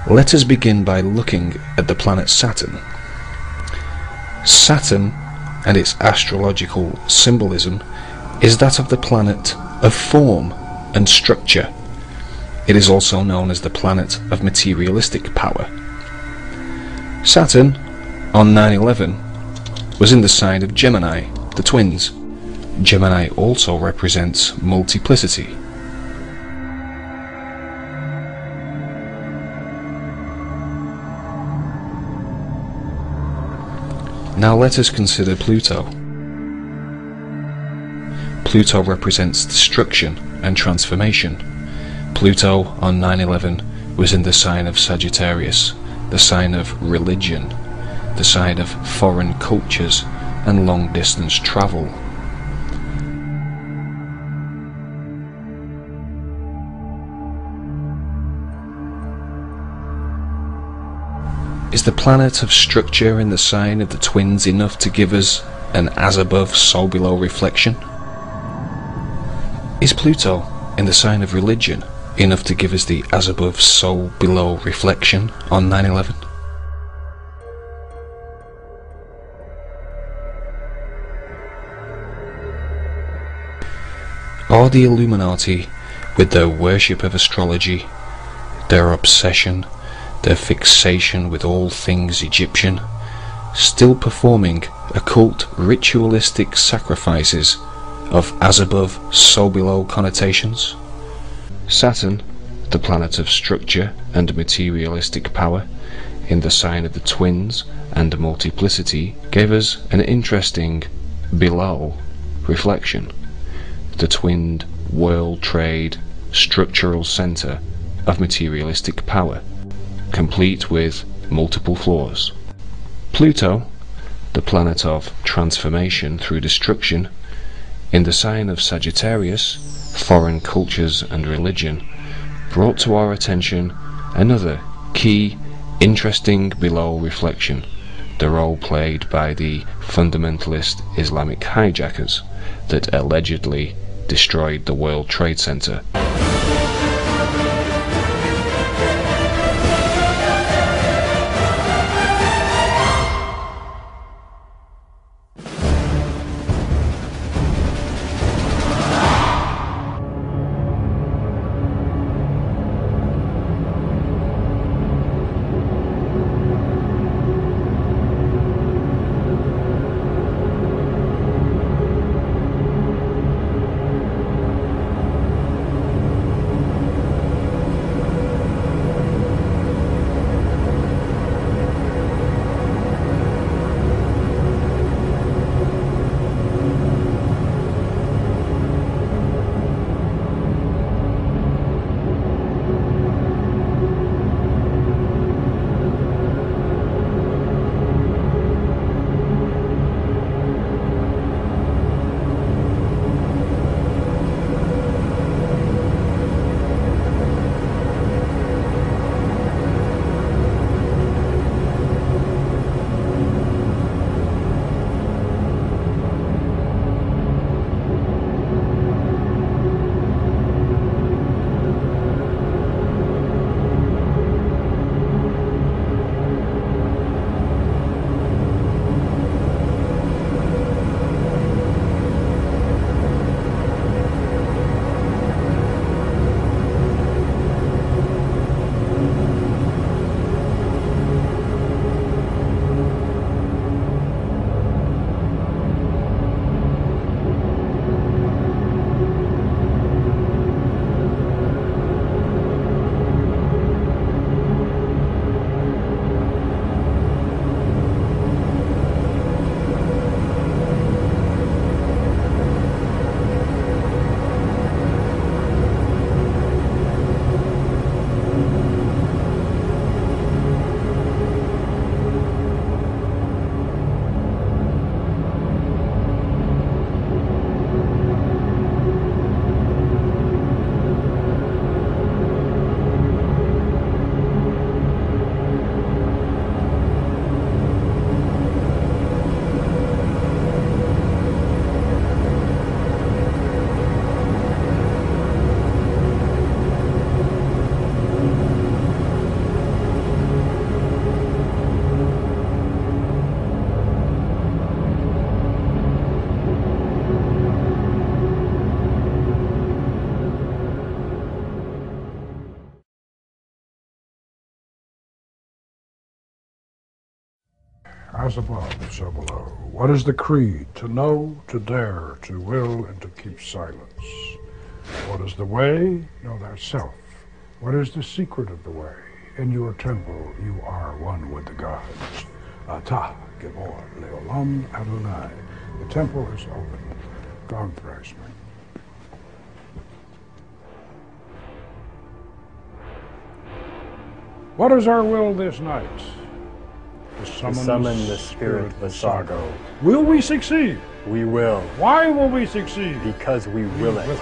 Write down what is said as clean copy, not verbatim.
Let us begin by looking at the planet Saturn. Saturn and its astrological symbolism is that of the planet of form and structure. It is also known as the planet of materialistic power. Saturn, on 9/11, was in the sign of Gemini, the twins. Gemini also represents multiplicity. Now let us consider Pluto. Pluto represents destruction and transformation. Pluto on 9/11 was in the sign of Sagittarius, the sign of religion, the sign of foreign cultures and long-distance travel. Is the planet of structure in the sign of the twins enough to give us an as above, so below reflection? Is Pluto in the sign of religion enough to give us the as above, so below reflection on 9/11? Are the Illuminati, with their worship of astrology, their obsession, their fixation with all things Egyptian, still performing occult ritualistic sacrifices of as above, so below connotations? Saturn, the planet of structure and materialistic power, in the sign of the twins and multiplicity, gave us an interesting below reflection. The twinned world trade structural center of materialistic power, complete with multiple floors. Pluto, the planet of transformation through destruction, in the sign of Sagittarius, foreign cultures and religion, brought to our attention another key, interesting below reflection, the role played by the fundamentalist Islamic hijackers that allegedly destroyed the World Trade Center. As above, so below. What is the creed? To know, to dare, to will, and to keep silence. What is the way? Know thyself. What is the secret of the way? In your temple you are one with the gods. Atah, Gibor, Leolam, Adonai. The temple is open. Gong thrice, man. What is our will this night? To summon the spirit Vasago. Will we succeed? We will. Why will we succeed? Because we will it.